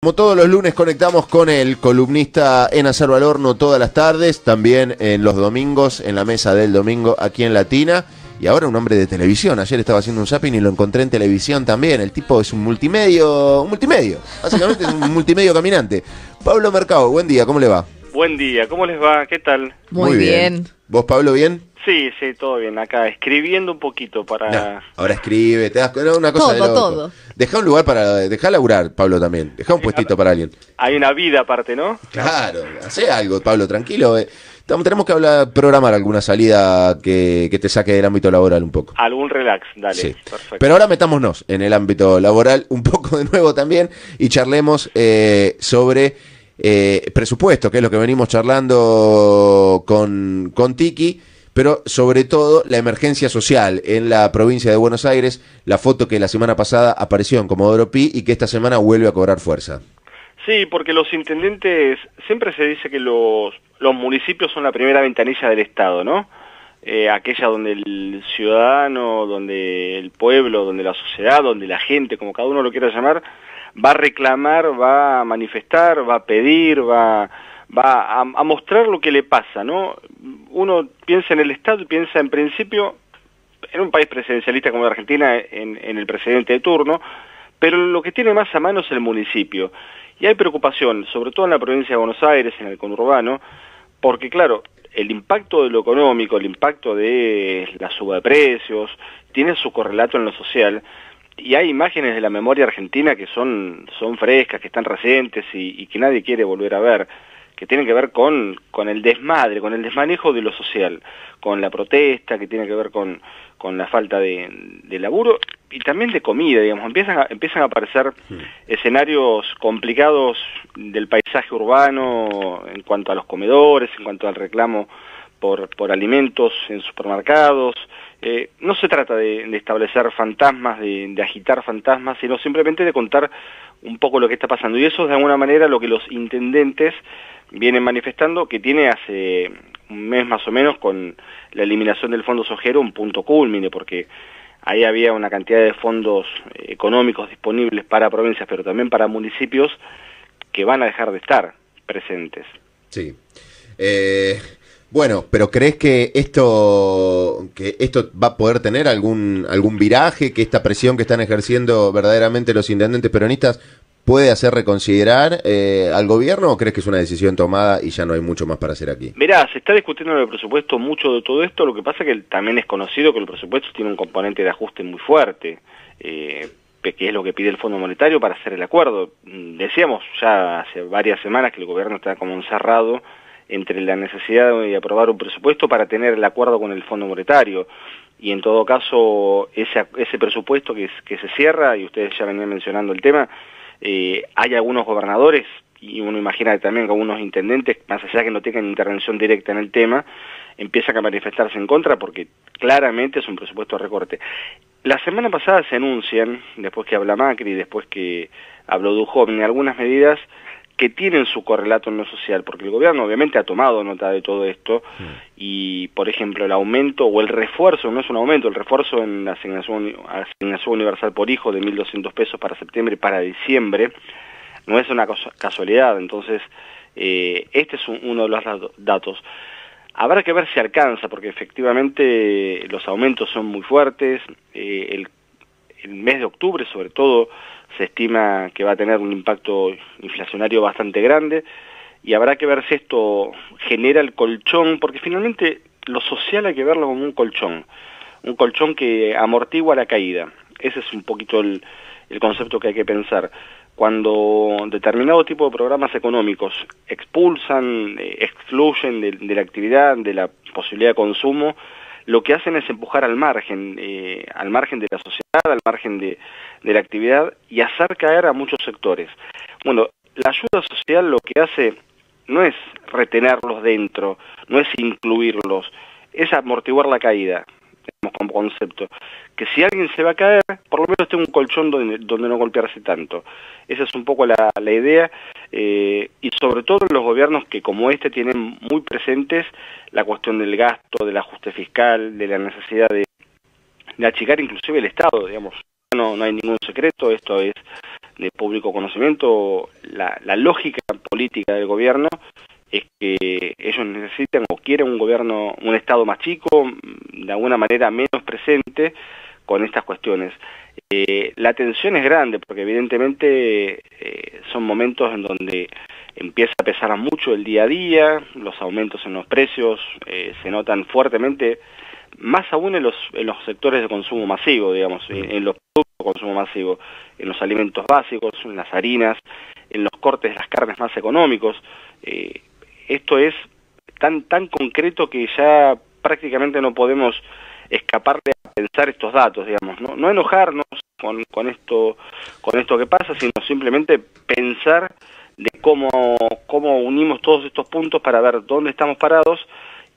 Como todos los lunes conectamos con el columnista en Acero al Horno todas las tardes, también en los domingos, en la mesa del domingo aquí en Latina, y ahora un hombre de televisión. Ayer estaba haciendo un zapping y lo encontré en televisión también. El tipo es un multimedio, básicamente es un multimedio caminante. Pablo Mercado, buen día, ¿cómo le va? Buen día, ¿cómo les va? ¿Qué tal? Muy bien. ¿Vos, Pablo, bien? Sí, todo bien. Acá escribiendo un poquito para... No, ahora escribe, te das una cosa de loco. Todo. Dejá un lugar dejá laburar, Pablo, también. Dejá un puestito para alguien. Hay una vida aparte, ¿no? Claro, hacé algo, Pablo, tranquilo. Tenemos que programar alguna salida que te saque del ámbito laboral un poco. Algún relax, dale. Sí. Perfecto. Pero ahora metámonos en el ámbito laboral un poco de nuevo también y charlemos sobre presupuesto, que es lo que venimos charlando con Tiki. Pero sobre todo la emergencia social en la provincia de Buenos Aires, la foto que la semana pasada apareció en Comodoro Pi y que esta semana vuelve a cobrar fuerza. Sí, porque los intendentes, siempre se dice que los municipios son la primera ventanilla del Estado, ¿no? Aquella donde el ciudadano, donde el pueblo, donde la sociedad, donde la gente, como cada uno lo quiera llamar, va a reclamar, va a manifestar, va a pedir, va a mostrar lo que le pasa, ¿no? Uno piensa en el Estado y piensa en principio en un país presidencialista como la Argentina, en el presidente de turno, pero lo que tiene más a mano es el municipio. Y hay preocupación, sobre todo en la provincia de Buenos Aires, en el conurbano, porque claro, el impacto de lo económico, el impacto de la suba de precios, tiene su correlato en lo social, y hay imágenes de la memoria argentina que son frescas, que están recientes y que nadie quiere volver a ver, que tienen que ver con el desmadre, con el desmanejo de lo social, con la protesta, que tiene que ver con la falta de laburo y también de comida, digamos. Empiezan a aparecer escenarios complicados del paisaje urbano en cuanto a los comedores, en cuanto al reclamo por alimentos en supermercados. No se trata de establecer fantasmas, de agitar fantasmas, sino simplemente de contar un poco lo que está pasando. Y eso es de alguna manera lo que los intendentes vienen manifestando, que tiene hace un mes más o menos con la eliminación del Fondo Sojero un punto culmine, porque ahí había una cantidad de fondos económicos disponibles para provincias, pero también para municipios, que van a dejar de estar presentes. Sí. Bueno, pero ¿crees que esto va a poder tener algún viraje, que esta presión que están ejerciendo verdaderamente los intendentes peronistas puede hacer reconsiderar al gobierno, o crees que es una decisión tomada y ya no hay mucho más para hacer aquí? Mirá, se está discutiendo en el presupuesto mucho de todo esto, lo que pasa es que también es conocido que el presupuesto tiene un componente de ajuste muy fuerte, que es lo que pide el Fondo Monetario para hacer el acuerdo. Decíamos ya hace varias semanas que el gobierno está como encerrado entre la necesidad de aprobar un presupuesto para tener el acuerdo con el Fondo Monetario, y en todo caso ese presupuesto que se cierra, y ustedes ya venían mencionando el tema, hay algunos gobernadores, y uno imagina también que algunos intendentes, más allá que no tengan intervención directa en el tema, empiezan a manifestarse en contra porque claramente es un presupuesto de recorte. La semana pasada se anuncian, después que habla Macri, después que habló Duhovne, algunas medidas que tienen su correlato en lo social, porque el gobierno obviamente ha tomado nota de todo esto, y por ejemplo el aumento o el refuerzo, no es un aumento, el refuerzo en la asignación universal por hijo de 1.200 pesos para septiembre y para diciembre, no es una casualidad. Entonces este es uno de los datos. Habrá que ver si alcanza, porque efectivamente los aumentos son muy fuertes. El mes de octubre sobre todo se estima que va a tener un impacto inflacionario bastante grande, y habrá que ver si esto genera el colchón, porque finalmente lo social hay que verlo como un colchón que amortigua la caída. Ese es un poquito el concepto que hay que pensar. Cuando determinado tipo de programas económicos expulsan, excluyen de la actividad, de la posibilidad de consumo, lo que hacen es empujar al margen de la sociedad, al margen de la actividad, y hacer caer a muchos sectores. Bueno, la ayuda social lo que hace no es retenerlos dentro, no es incluirlos, es amortiguar la caída, digamos, como concepto. Que si alguien se va a caer, por lo menos tenga un colchón donde no golpearse tanto. Esa es un poco la idea, y sobre todo en los gobiernos que como este tienen muy presentes la cuestión del gasto, del ajuste fiscal, de la necesidad de achicar inclusive el Estado, digamos. No hay ningún secreto, esto es de público conocimiento, la lógica política del gobierno es que ellos necesitan o quieren un gobierno, un Estado más chico, de alguna manera menos presente con estas cuestiones. La tensión es grande porque evidentemente son momentos en donde empieza a pesar mucho el día a día, los aumentos en los precios se notan fuertemente, más aún en los sectores de consumo masivo, digamos, en los productos de consumo masivo, en los alimentos básicos, en las harinas, en los cortes de las carnes más económicos. Esto es tan concreto que ya prácticamente no podemos escaparle a pensar estos datos, digamos, no enojarnos con esto que pasa, sino simplemente pensar de cómo unimos todos estos puntos para ver dónde estamos parados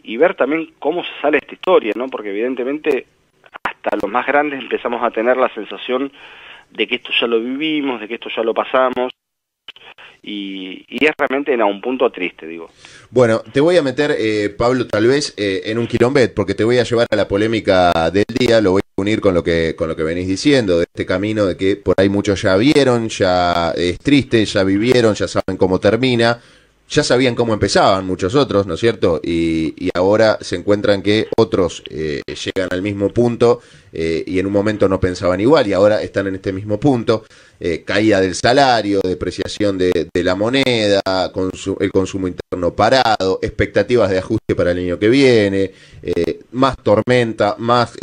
y ver también cómo se sale esta historia, ¿no? Porque evidentemente hasta los más grandes empezamos a tener la sensación de que esto ya lo vivimos, de que esto ya lo pasamos, y es realmente a un punto triste, digo. Bueno, te voy a meter, Pablo, tal vez en un quilombet, porque te voy a llevar a la polémica del día, lo voy a unir con lo que venís diciendo, de este camino de que por ahí muchos ya vieron, ya es triste, ya vivieron, ya saben cómo termina, ya sabían cómo empezaban muchos otros, ¿no es cierto? Y ahora se encuentran que otros llegan al mismo punto y en un momento no pensaban igual y ahora están en este mismo punto. Caída del salario, depreciación de la moneda, el consumo interno parado, expectativas de ajuste para el año que viene, más tormenta, más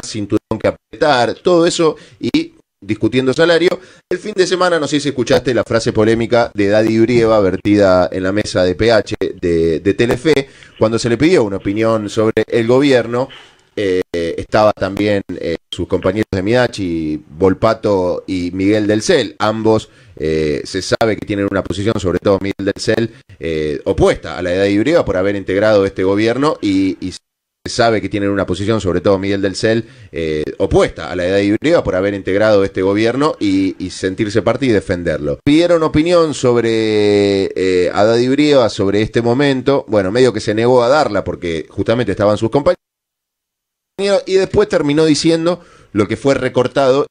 cinturón que apretar, todo eso y discutiendo salario. El fin de semana, no sé si escuchaste la frase polémica de Daddy Brieva vertida en la mesa de PH de Telefe, cuando se le pidió una opinión sobre el gobierno. Estaba también sus compañeros de Midachi, Volpato y Miguel del Cel, ambos se sabe que tienen una posición, sobre todo Miguel del Cel, opuesta a la de Daddy Brieva por haber integrado este gobierno y se sabe que tienen una posición, sobre todo Miguel del Cel, opuesta a la de Daddy Brieva por haber integrado este gobierno y sentirse parte y defenderlo. Pidieron opinión sobre a Daddy Brieva sobre este momento, bueno, medio que se negó a darla porque justamente estaban sus compañeros, y después terminó diciendo lo que fue recortado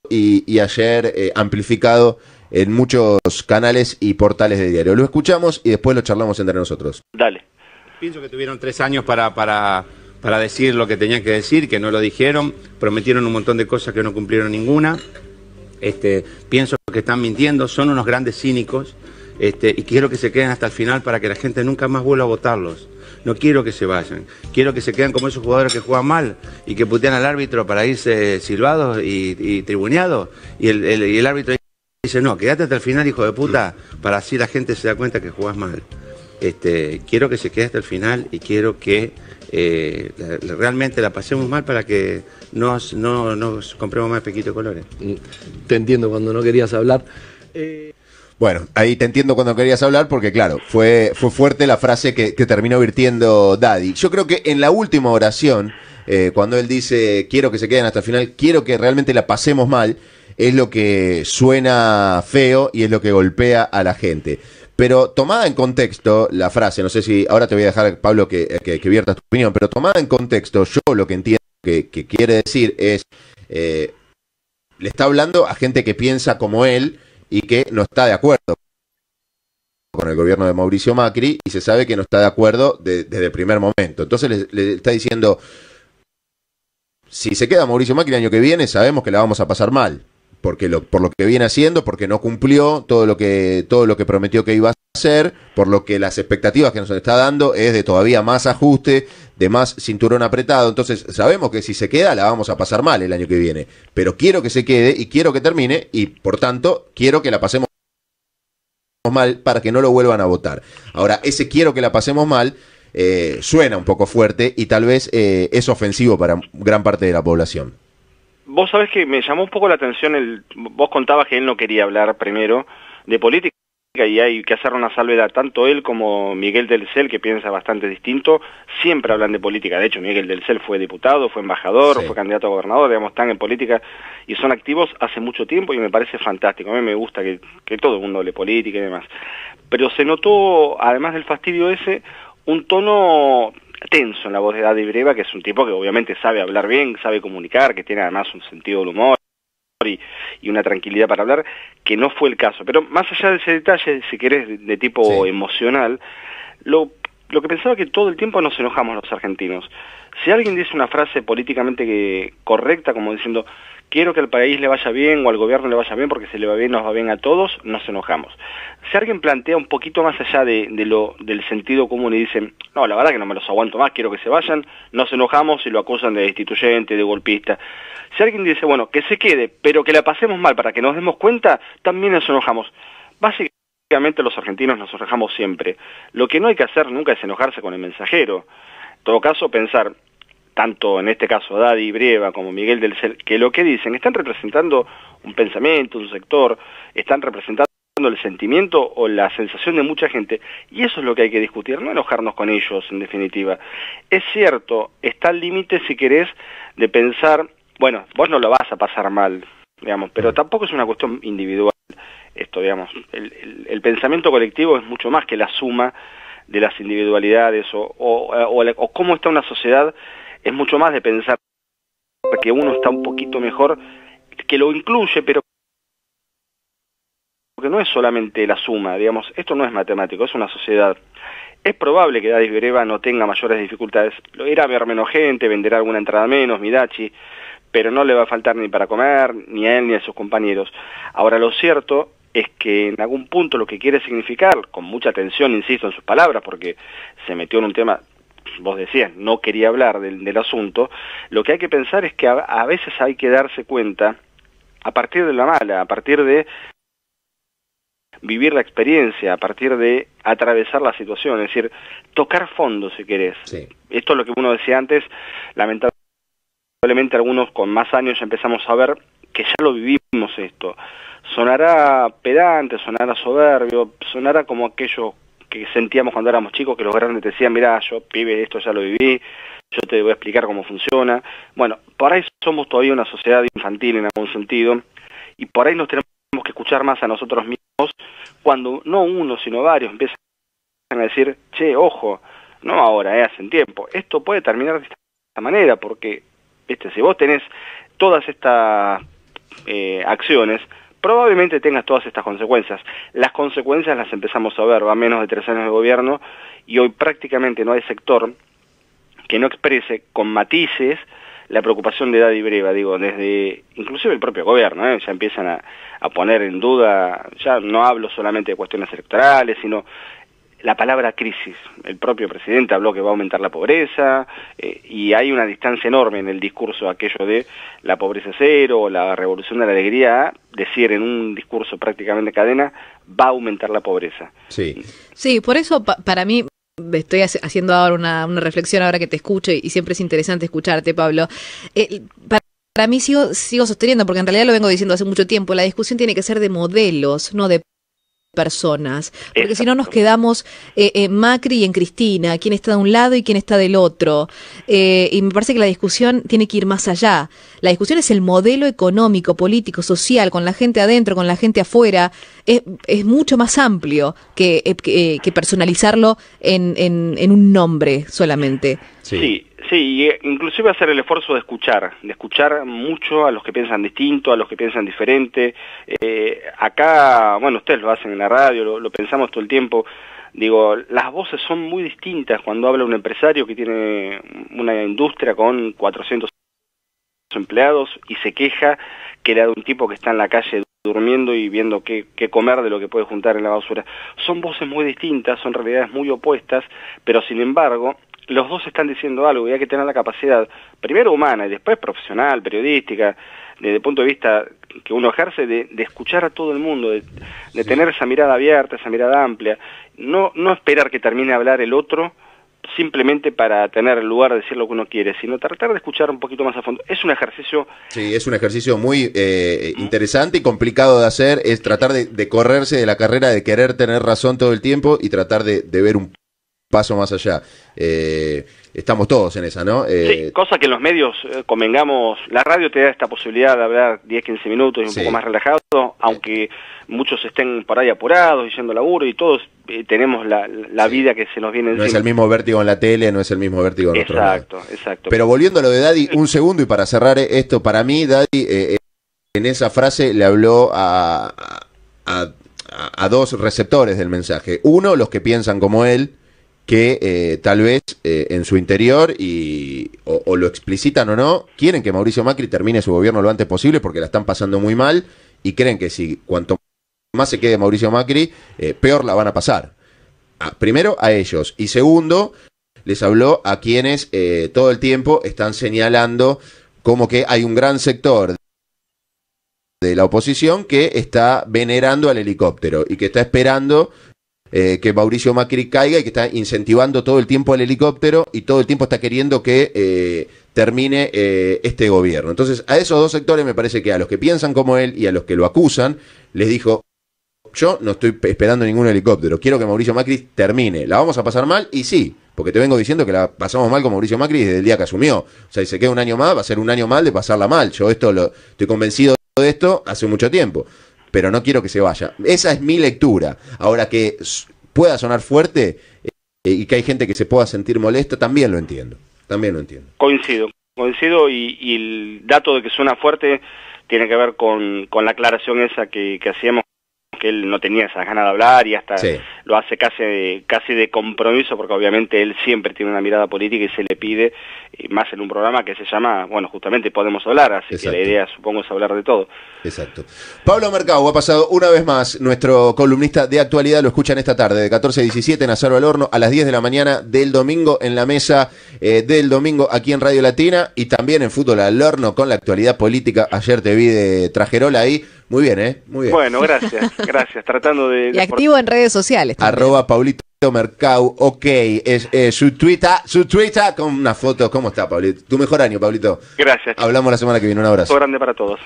y ayer amplificado en muchos canales y portales de diario. Lo escuchamos y después lo charlamos entre nosotros. Dale. Pienso que tuvieron 3 años para decir lo que tenían que decir, que no lo dijeron, prometieron un montón de cosas que no cumplieron ninguna. Pienso que están mintiendo, son unos grandes cínicos, y quiero que se queden hasta el final para que la gente nunca más vuelva a votarlos. No quiero que se vayan, quiero que se queden como esos jugadores que juegan mal y que putean al árbitro para irse silbados y tribuneados, y el árbitro dice, no, quédate hasta el final, hijo de puta, para así la gente se da cuenta que jugás mal. Quiero que se quede hasta el final y quiero que realmente la pasemos mal para que nos compremos más pequito de colores. Te entiendo cuando no querías hablar. Bueno, ahí te entiendo cuando querías hablar porque claro, fue fuerte la frase que terminó virtiendo Daddy. Yo creo que en la última oración, cuando él dice quiero que se queden hasta el final, quiero que realmente la pasemos mal, es lo que suena feo y es lo que golpea a la gente. Pero tomada en contexto la frase, no sé si ahora te voy a dejar, Pablo, que viertas tu opinión, pero tomada en contexto, yo lo que entiendo que quiere decir es, le está hablando a gente que piensa como él y que no está de acuerdo con el gobierno de Mauricio Macri y se sabe que no está de acuerdo desde el primer momento. Entonces le está diciendo, si se queda Mauricio Macri el año que viene, sabemos que la vamos a pasar mal. Porque por lo que viene haciendo, porque no cumplió todo lo que prometió que iba a hacer, por lo que las expectativas que nos está dando es de todavía más ajuste, de más cinturón apretado. Entonces sabemos que si se queda la vamos a pasar mal el año que viene, pero quiero que se quede y quiero que termine y por tanto quiero que la pasemos mal para que no lo vuelvan a votar. Ahora, ese quiero que la pasemos mal suena un poco fuerte y tal vez es ofensivo para gran parte de la población. Vos sabés que me llamó un poco la atención, vos contabas que él no quería hablar primero de política y hay que hacer una salvedad, tanto él como Miguel del Cel, que piensa bastante distinto, siempre hablan de política. De hecho, Miguel del Cel fue diputado, fue embajador, sí, fue candidato a gobernador, digamos, están en política y son activos hace mucho tiempo y me parece fantástico. A mí me gusta que todo el mundo hable política y demás. Pero se notó, además del fastidio ese, un tono tenso en la voz de Daddy Brieva, que es un tipo que obviamente sabe hablar bien, sabe comunicar, que tiene además un sentido del humor y una tranquilidad para hablar, que no fue el caso. Pero más allá de ese detalle, si querés, de tipo emocional, lo que pensaba que todo el tiempo nos enojamos los argentinos. Si alguien dice una frase políticamente correcta, como diciendo, quiero que al país le vaya bien o al gobierno le vaya bien porque si le va bien nos va bien a todos, nos enojamos. Si alguien plantea un poquito más allá del sentido común y dice, no, la verdad que no me los aguanto más, quiero que se vayan, nos enojamos y lo acusan de destituyente, de golpista. Si alguien dice, bueno, que se quede, pero que la pasemos mal para que nos demos cuenta, también nos enojamos. Básicamente los argentinos nos enojamos siempre. Lo que no hay que hacer nunca es enojarse con el mensajero. En todo caso, pensar, tanto en este caso Daddy Brieva como Miguel del Cel, que lo que dicen están representando un pensamiento, un sector, están representando el sentimiento o la sensación de mucha gente, y eso es lo que hay que discutir, no enojarnos con ellos en definitiva. Es cierto, está el límite si querés de pensar, bueno, vos no lo vas a pasar mal, digamos, pero tampoco es una cuestión individual esto, digamos, el pensamiento colectivo es mucho más que la suma de las individualidades o cómo está una sociedad. Es mucho más de pensar que uno está un poquito mejor, que lo incluye, pero que no es solamente la suma, digamos, esto no es matemático, es una sociedad. Es probable que Daddy Brieva no tenga mayores dificultades, lo irá a ver menos gente, venderá alguna entrada menos, Midachi, pero no le va a faltar ni para comer, ni a él ni a sus compañeros. Ahora, lo cierto es que en algún punto lo que quiere significar, con mucha atención, insisto en sus palabras, porque se metió en un tema, vos decías, no quería hablar del asunto, lo que hay que pensar es que a veces hay que darse cuenta, a partir de la mala, a partir de vivir la experiencia, a partir de atravesar la situación, es decir, tocar fondo si querés. Sí. Esto es lo que uno decía antes, lamentablemente algunos con más años ya empezamos a ver que ya lo vivimos esto. Sonará pedante, sonará soberbio, sonará como aquello que sentíamos cuando éramos chicos, que los grandes te decían, mirá, yo, pibe, esto ya lo viví, yo te voy a explicar cómo funciona. Bueno, por ahí somos todavía una sociedad infantil en algún sentido, y por ahí nos tenemos que escuchar más a nosotros mismos, cuando no uno, sino varios empiezan a decir, che, ojo, no ahora, hace un tiempo, esto puede terminar de esta manera, porque, viste, si vos tenés todas estas acciones, probablemente tengas todas estas consecuencias. Las consecuencias las empezamos a ver, va menos de 3 años de gobierno, y hoy prácticamente no hay sector que no exprese con matices la preocupación de Daddy Brieva, digo, desde inclusive el propio gobierno, ya empiezan a poner en duda, ya no hablo solamente de cuestiones electorales, sino la palabra crisis. El propio presidente habló que va a aumentar la pobreza, y hay una distancia enorme en el discurso aquello de la pobreza cero o la revolución de la alegría, decir en un discurso prácticamente cadena, va a aumentar la pobreza. Sí, por eso para mí, estoy haciendo ahora una reflexión ahora que te escucho, y siempre es interesante escucharte, Pablo. Para mí sigo sosteniendo, porque en realidad lo vengo diciendo hace mucho tiempo, la discusión tiene que ser de modelos, no de personas, porque si no nos quedamos Macri y en Cristina, quién está de un lado y quién está del otro, y me parece que la discusión tiene que ir más allá. La discusión es el modelo económico, político, social, con la gente adentro, con la gente afuera, es mucho más amplio que personalizarlo en un nombre solamente. Sí, y inclusive hacer el esfuerzo de escuchar mucho a los que piensan distinto, a los que piensan diferente. Acá, bueno, ustedes lo hacen en la radio, lo pensamos todo el tiempo. Digo, las voces son muy distintas cuando habla un empresario que tiene una industria con 400 empleados y se queja que era de un tipo que está en la calle durmiendo y viendo qué comer de lo que puede juntar en la basura. Son voces muy distintas, son realidades muy opuestas, pero sin embargo los dos están diciendo algo, y hay que tener la capacidad, primero humana y después profesional, periodística, desde el punto de vista que uno ejerce, de escuchar a todo el mundo, de tener esa mirada abierta, esa mirada amplia, no esperar que termine de hablar el otro simplemente para tener el lugar de decir lo que uno quiere, sino tratar de escuchar un poquito más a fondo. Es un ejercicio... Sí, es un ejercicio muy interesante y complicado de hacer, es tratar de correrse de la carrera de querer tener razón todo el tiempo y tratar de ver un paso más allá. Estamos todos en esa, ¿no? Sí, cosa que en los medios, convengamos, la radio te da esta posibilidad de hablar 10-15 minutos y un poco más relajado, aunque muchos estén por ahí apurados y yendo a laburo, y todos tenemos la vida que se nos viene encima. No es el mismo vértigo en la tele, no es el mismo vértigo en otro lado. Exacto. Pero volviendo a lo de Daddy, un segundo, y para cerrar esto, para mí, Daddy en esa frase le habló a dos receptores del mensaje. Uno, los que piensan como él, que tal vez en su interior o lo explicitan o no, quieren que Mauricio Macri termine su gobierno lo antes posible porque la están pasando muy mal y creen que si cuanto más se quede Mauricio Macri, peor la van a pasar. Primero a ellos, y segundo, les habló a quienes todo el tiempo están señalando como que hay un gran sector de la oposición que está venerando al helicóptero y que está esperando que Mauricio Macri caiga y que está incentivando todo el tiempo al helicóptero y todo el tiempo está queriendo que termine este gobierno. Entonces, a esos dos sectores me parece que a los que piensan como él y a los que lo acusan, les dijo: yo no estoy esperando ningún helicóptero, quiero que Mauricio Macri termine. ¿La vamos a pasar mal? Y sí, porque te vengo diciendo que la pasamos mal con Mauricio Macri desde el día que asumió. O sea, si se queda un año más, va a ser un año mal de pasarla mal. Yo estoy convencido de esto hace mucho tiempo, pero no quiero que se vaya. Esa es mi lectura. Ahora, que pueda sonar fuerte y que hay gente que se pueda sentir molesta, también lo entiendo. Coincido y el dato de que suena fuerte tiene que ver con la aclaración esa que hacíamos, que él no tenía esas ganas de hablar y hasta sí, lo hace casi de compromiso, porque obviamente él siempre tiene una mirada política y se le pide, más en un programa que se llama, bueno, justamente Podemos Hablar, así exacto, que la idea supongo es hablar de todo. Exacto. Pablo Mercado ha pasado una vez más, nuestro columnista de actualidad, lo escuchan esta tarde de 14 a 17 en Azaro al Horno, a las 10 de la mañana del domingo en la mesa del domingo aquí en Radio Latina y también en Fútbol al Horno con la actualidad política. Ayer te vi de trajerola ahí. Muy bien, muy bien. Bueno, gracias. Tratando de... Y activo en redes sociales también. @Paulito Mercado, ok, es su Twitter con una foto. ¿Cómo está, Pablito? Tu mejor año, Pablito. Gracias. Hablamos la semana que viene, un abrazo. Un grande para todos.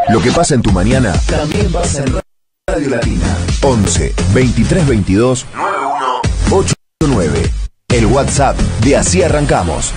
Lo que pasa en tu mañana también pasa en Radio Latina. 11 23 22 91 89. El WhatsApp de Así Arrancamos.